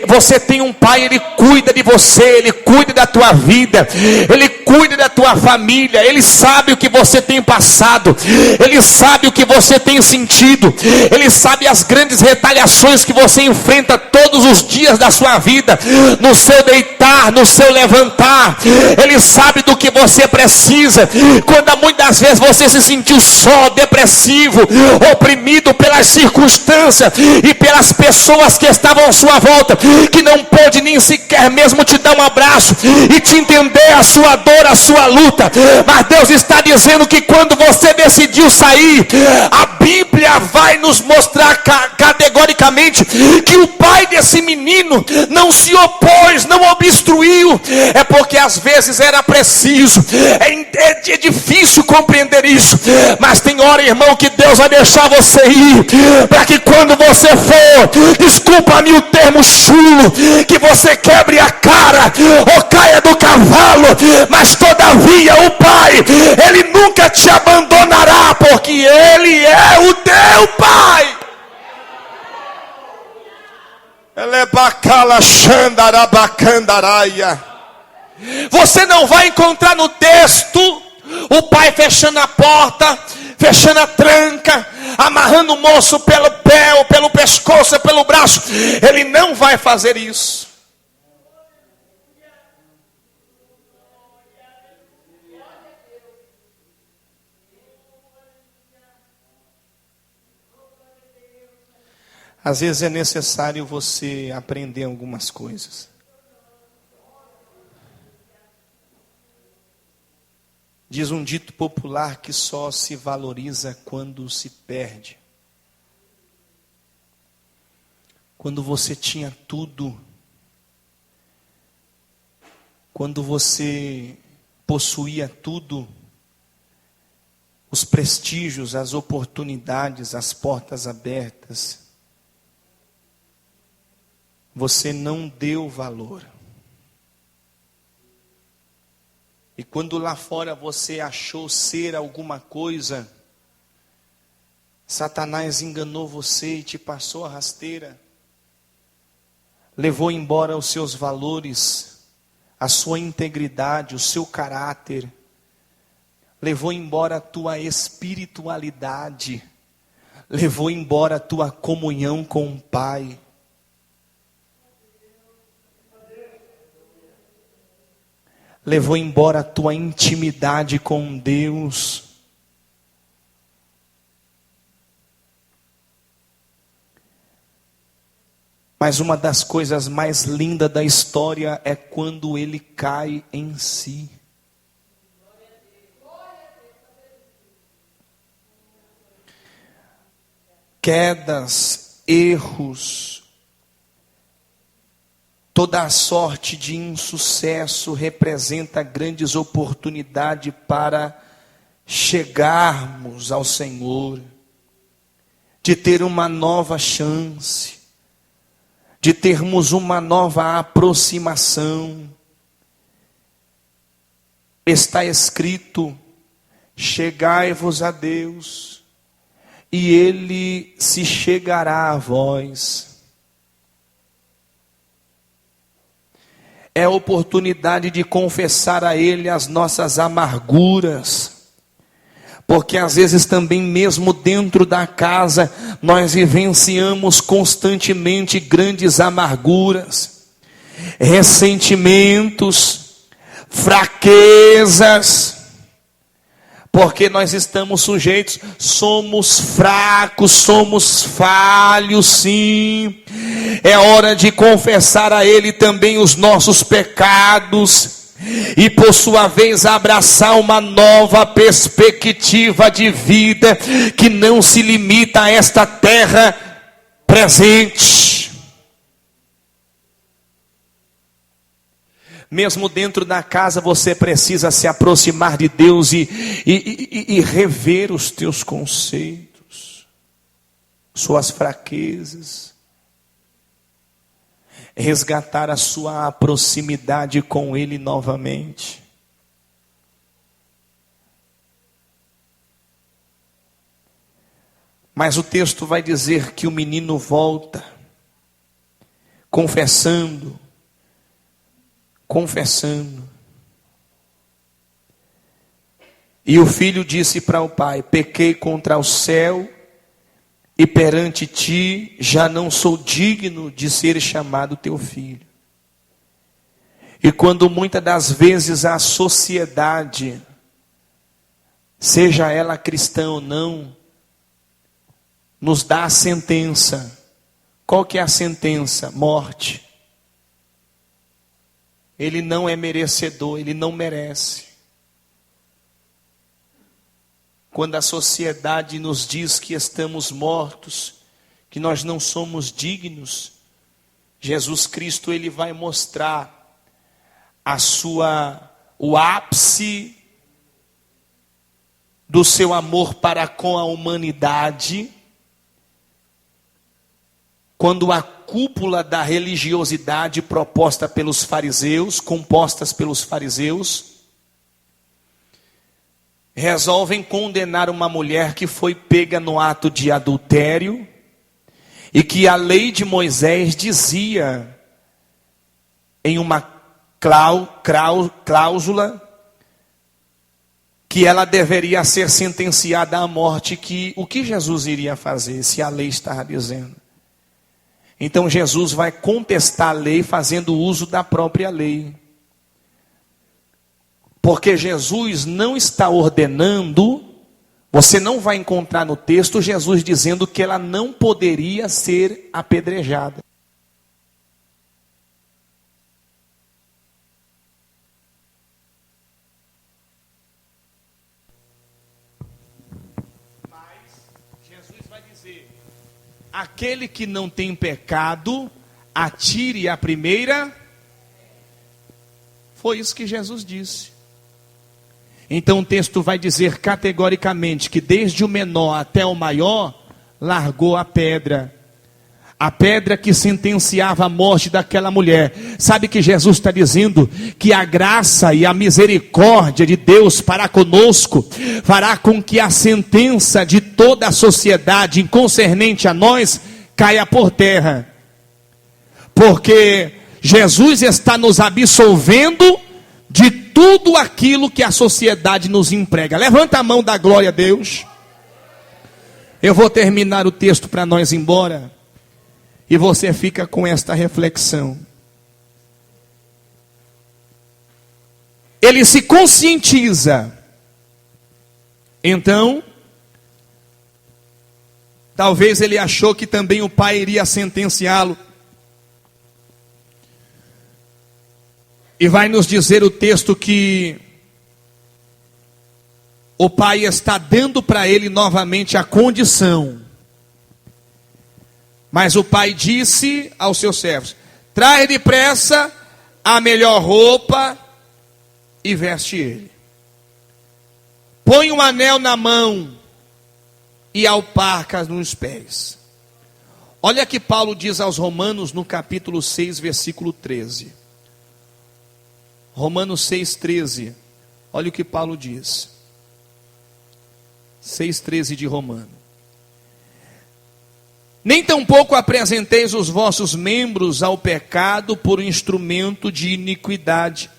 você tem um pai, ele cuida de você, ele cuida da tua vida, ele cuida da tua família, ele sabe o que você tem passado, ele sabe o que você tem sentido, ele sabe as grandes retaliações que você enfrenta todos os dias da sua vida, no seu deitar, no seu levantar, ele sabe do que você precisa, quando muitas vezes você se sentiu só, depressivo, oprimido pelas circunstâncias e pelas pessoas que estavam à sua volta, que não pôde nem sequer mesmo te dar um abraço e te entender a sua dor, a sua luta, mas Deus está dizendo que quando você decidiu sair, a Bíblia vai nos mostrar categoricamente que o pai desse menino não se opôs, não obstruiu, é porque às vezes era preciso, é difícil compreender isso, mas tem hora, irmão, que Deus vai deixar você ir, para que quando você for, desculpa-me o termo chulo, que você quebre a cara, ou caia do cavalo, mas todavia o pai, ele nunca te abandonará, porque ele é o teu pai. Você não vai encontrar no texto o pai fechando a porta, fechando a tranca, amarrando o moço pelo pé, ou pelo pescoço, ou pelo braço. Ele não vai fazer isso. Às vezes é necessário você aprender algumas coisas. Diz um dito popular que só se valoriza quando se perde. Quando você tinha tudo, quando você possuía tudo, os prestígios, as oportunidades, as portas abertas, você não deu valor. E quando lá fora você achou ser alguma coisa, Satanás enganou você e te passou a rasteira, levou embora os seus valores, a sua integridade, o seu caráter, levou embora a tua espiritualidade, levou embora a tua comunhão com o Pai. Levou embora a tua intimidade com Deus. Mas uma das coisas mais lindas da história é quando ele cai em si. Quedas, erros, toda a sorte de insucesso representa grandes oportunidades para chegarmos ao Senhor, de ter uma nova chance, de termos uma nova aproximação. Está escrito: chegai-vos a Deus, e Ele se chegará a vós. É a oportunidade de confessar a Ele as nossas amarguras, porque às vezes também mesmo dentro da casa, nós vivenciamos constantemente grandes amarguras, ressentimentos, fraquezas, porque nós estamos sujeitos, somos fracos, somos falhos, sim. É hora de confessar a Ele também os nossos pecados, e por sua vez abraçar uma nova perspectiva de vida, que não se limita a esta terra presente. Mesmo dentro da casa você precisa se aproximar de Deus e rever os teus conceitos, suas fraquezas, resgatar a sua proximidade com Ele novamente. Mas o texto vai dizer que o menino volta, confessando. E o filho disse para o pai: pequei contra o céu e perante ti já não sou digno de ser chamado teu filho. E quando muitas das vezes a sociedade, seja ela cristã ou não, nos dá a sentença. Qual que é a sentença? Morte. Ele não é merecedor, ele não merece. Quando a sociedade nos diz que estamos mortos, que nós não somos dignos, Jesus Cristo, ele vai mostrar o ápice do seu amor para com a humanidade, quando a cúpula da religiosidade compostas pelos fariseus, resolvem condenar uma mulher que foi pega no ato de adultério, e que a lei de Moisés dizia, em uma cláusula, que ela deveria ser sentenciada à morte. O que Jesus iria fazer se a lei estava dizendo? Então Jesus vai contestar a lei fazendo uso da própria lei. Porque Jesus não está ordenando, você não vai encontrar no texto Jesus dizendo que ela não poderia ser apedrejada. Aquele que não tem pecado, atire a primeira. Foi isso que Jesus disse. Então o texto vai dizer categoricamente que desde o menor até o maior, largou a pedra. A pedra que sentenciava a morte daquela mulher. Sabe que Jesus está dizendo? Que a graça e a misericórdia de Deus para conosco fará com que a sentença de toda a sociedade concernente a nós caia por terra. Porque Jesus está nos absolvendo de tudo aquilo que a sociedade nos emprega. Levanta a mão, da glória a Deus. Eu vou terminar o texto para nós ir embora. E você fica com esta reflexão. Ele se conscientiza. Então, talvez ele achou que também o pai iria sentenciá-lo. E vai nos dizer o texto que o pai está dando para ele novamente a condição. Mas o pai disse aos seus servos: traz depressa a melhor roupa e veste ele. Põe um anel na mão e alparcas nos pés. Olha que Paulo diz aos Romanos no capítulo 6, versículo 13. Romanos 6, 13. Olha o que Paulo diz. 6, 13 de Romano. Nem tampouco apresenteis os vossos membros ao pecado por instrumento de iniquidade,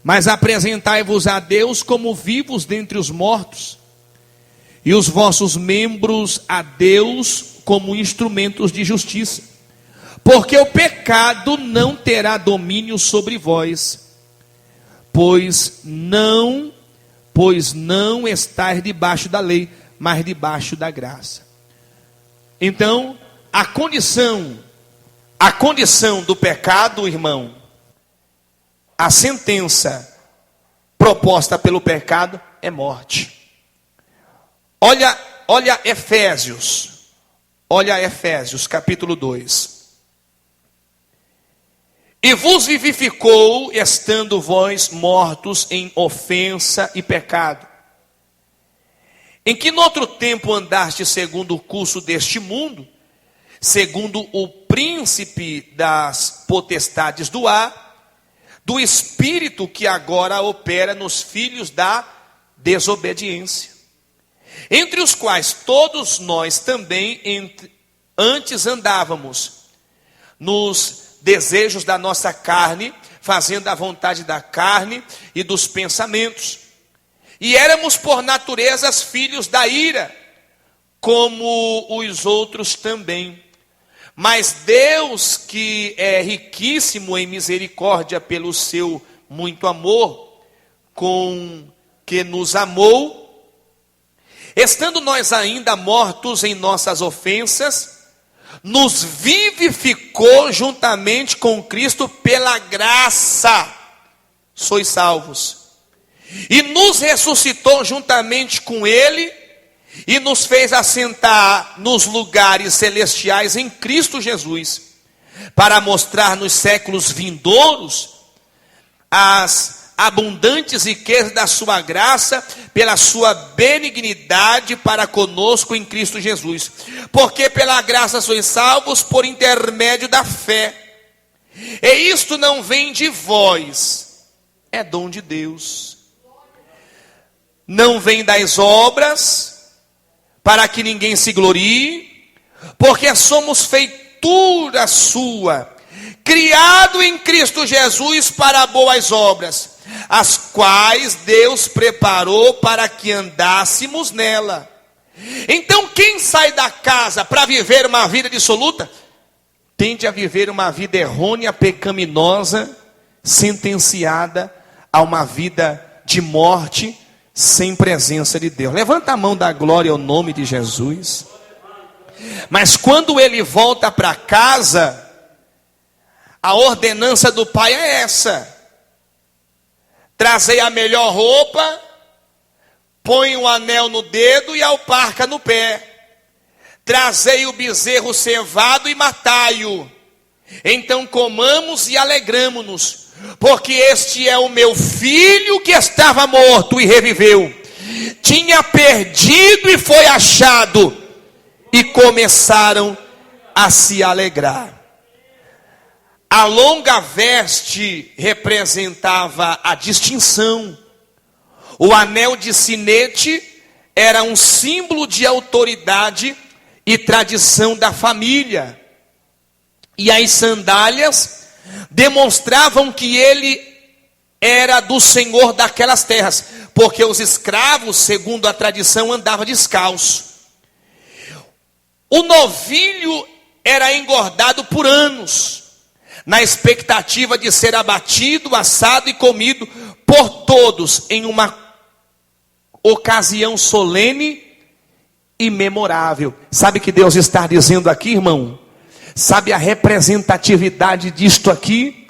mas apresentai-vos a Deus como vivos dentre os mortos, e os vossos membros a Deus como instrumentos de justiça, porque o pecado não terá domínio sobre vós, pois não estáis debaixo da lei, mas debaixo da graça. Então, a condição do pecado, irmão, a sentença proposta pelo pecado é morte. Olha Efésios capítulo 2. E vos vivificou, estando vós mortos em ofensa e pecado, em que no outro tempo andaste segundo o curso deste mundo, segundo o príncipe das potestades do ar, do espírito que agora opera nos filhos da desobediência, entre os quais todos nós também antes andávamos, nos desejos da nossa carne, fazendo a vontade da carne e dos pensamentos. E éramos por natureza filhos da ira, como os outros também. Mas Deus, que é riquíssimo em misericórdia pelo seu muito amor, com que nos amou, estando nós ainda mortos em nossas ofensas, nos vivificou juntamente com Cristo. Pela graça sois salvos. E nos ressuscitou juntamente com Ele, e nos fez assentar nos lugares celestiais em Cristo Jesus, para mostrar nos séculos vindouros as abundantes riquezas da sua graça, pela sua benignidade para conosco em Cristo Jesus. Porque pela graça sois salvos por intermédio da fé. E isto não vem de vós, é dom de Deus. Não vem das obras, para que ninguém se glorie, porque somos feitura sua, criado em Cristo Jesus para boas obras, as quais Deus preparou para que andássemos nela. Então quem sai da casa para viver uma vida dissoluta, tende a viver uma vida errônea, pecaminosa, sentenciada a uma vida de morte, sem presença de Deus. Levanta a mão da glória ao nome de Jesus. Mas quando ele volta para casa, a ordenança do pai é essa: trazei a melhor roupa, põe um anel no dedo e alparca no pé, trazei o bezerro cevado e matai-o, então comamos e alegramo-nos, porque este é o meu filho que estava morto e reviveu, tinha perdido e foi achado. E começaram a se alegrar. A longa veste representava a distinção. O anel de sinete era um símbolo de autoridade e tradição da família. E as sandálias demonstravam que ele era do senhor daquelas terras, porque os escravos, segundo a tradição, andavam descalço. O novilho era engordado por anos, na expectativa de ser abatido, assado e comido por todos em uma ocasião solene e memorável. Sabe o que Deus está dizendo aqui, irmão? Sabe a representatividade disto aqui?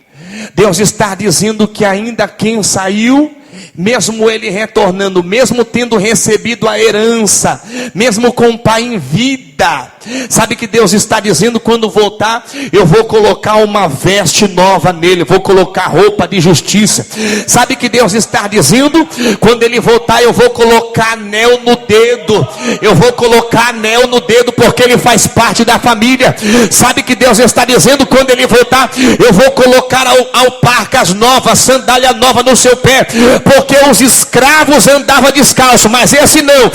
Deus está dizendo que ainda quem saiu, mesmo ele retornando, mesmo tendo recebido a herança, mesmo com o pai em vida, sabe que Deus está dizendo: quando voltar, eu vou colocar uma veste nova nele, vou colocar roupa de justiça. Sabe que Deus está dizendo: quando ele voltar, eu vou colocar anel no dedo, eu vou colocar anel no dedo, porque ele faz parte da família. Sabe que Deus está dizendo: quando ele voltar, eu vou colocar alparcas novas, sandália nova no seu pé, porque os escravos andavam descalços, mas esse não,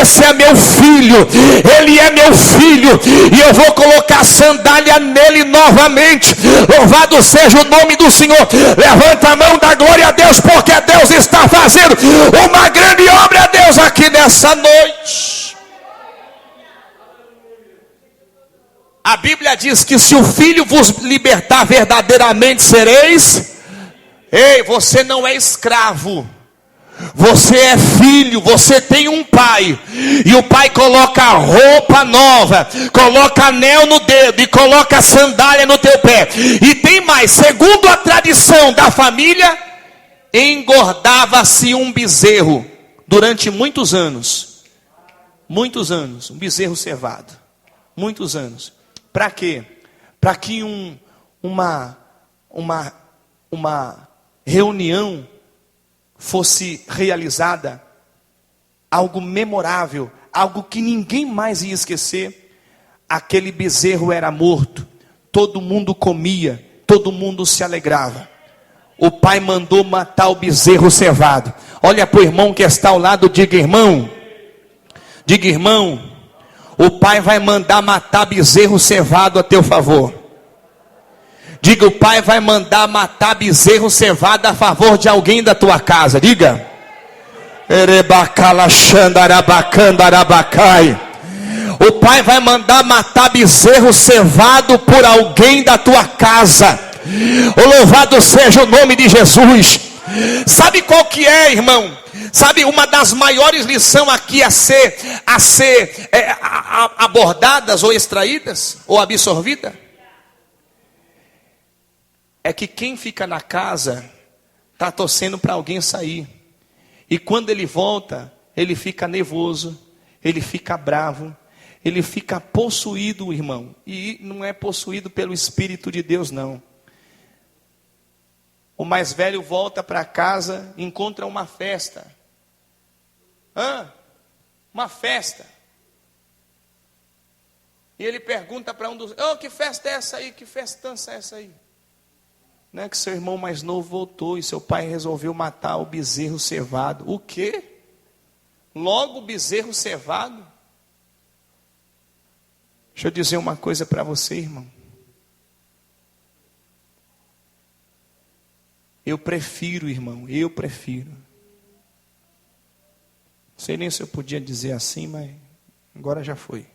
esse é meu filho, ele é meu filho, e eu vou colocar sandália nele novamente. Louvado seja o nome do Senhor. Levanta a mão, da glória a Deus, porque Deus está fazendo uma grande obra a Deus aqui nessa noite. A Bíblia diz que se o Filho vos libertar, verdadeiramente sereis. Ei, você não é escravo, você é filho, você tem um pai, e o pai coloca roupa nova, coloca anel no dedo e coloca sandália no teu pé. E tem mais, segundo a tradição da família, engordava-se um bezerro durante muitos anos, um bezerro cevado, muitos anos. Para quê? Para que uma reunião fosse realizada, algo memorável, algo que ninguém mais ia esquecer. Aquele bezerro era morto, todo mundo comia, todo mundo se alegrava. O pai mandou matar o bezerro cevado. Olha para o irmão que está ao lado, diga: irmão, o pai vai mandar matar bezerro cevado a teu favor. Diga: o pai vai mandar matar bezerro cevado a favor de alguém da tua casa. Diga: o pai vai mandar matar bezerro cevado por alguém da tua casa. Louvado seja o nome de Jesus. Sabe qual que é, irmão? Sabe uma das maiores lições aqui a ser abordadas ou extraídas ou absorvida? É que quem fica na casa está torcendo para alguém sair. E quando ele volta, ele fica nervoso, ele fica bravo, ele fica possuído, irmão. E não é possuído pelo Espírito de Deus, não. O mais velho volta para casa, encontra uma festa. Uma festa. E ele pergunta para um dos: que festa é essa aí? Que festança é essa aí? Não é que seu irmão mais novo voltou e seu pai resolveu matar o bezerro cevado. O quê? Logo o bezerro cevado? Deixa eu dizer uma coisa para você, irmão. Eu prefiro, irmão, não sei nem se eu podia dizer assim, mas agora já foi.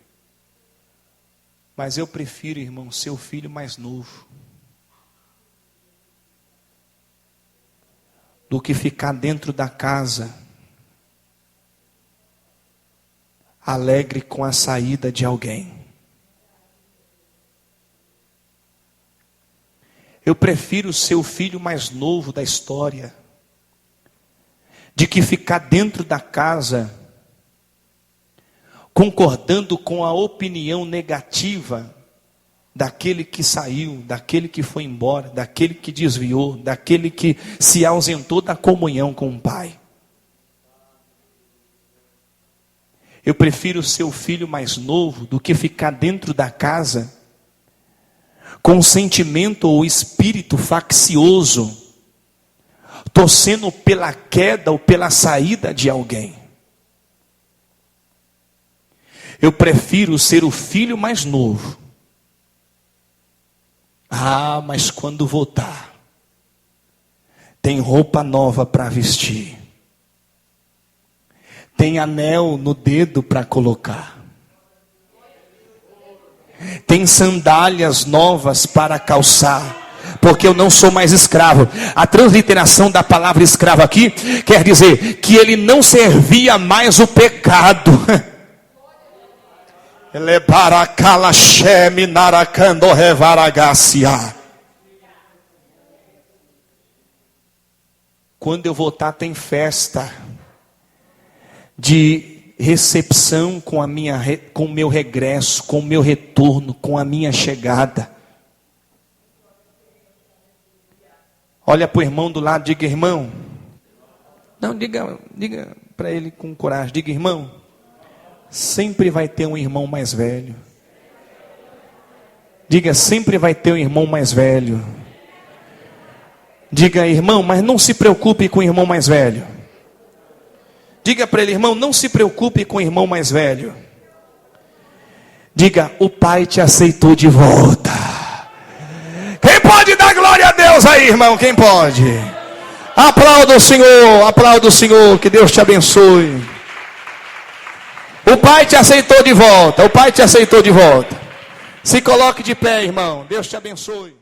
Mas eu prefiro, irmão, ser o filho mais novo do que ficar dentro da casa alegre com a saída de alguém. Eu prefiro ser o filho mais novo da história de que ficar dentro da casa concordando com a opinião negativa daquele que saiu, daquele que foi embora, daquele que desviou, daquele que se ausentou da comunhão com o Pai. Eu prefiro ser o filho mais novo do que ficar dentro da casa com sentimento ou espírito faccioso, torcendo pela queda ou pela saída de alguém. Eu prefiro ser o filho mais novo. Ah, mas quando voltar, tem roupa nova para vestir, tem anel no dedo para colocar, tem sandálias novas para calçar, porque eu não sou mais escravo. A transliteração da palavra escravo aqui quer dizer que ele não servia mais o pecado. Quando eu voltar tem festa de recepção com o meu regresso, com o meu retorno, com a minha chegada. Olha para o irmão do lado, diga: irmão. Não, diga para ele com coragem, diga: irmão, sempre vai ter um irmão mais velho. Diga: sempre vai ter um irmão mais velho. Diga: irmão, mas não se preocupe com o irmão mais velho. Diga para ele: irmão, não se preocupe com o irmão mais velho. Diga: o pai te aceitou de volta. Quem pode dar glória a Deus aí, irmão? Quem pode? Aplauda o Senhor, que Deus te abençoe. O pai te aceitou de volta, o pai te aceitou de volta. Se coloque de pé, irmão, Deus te abençoe.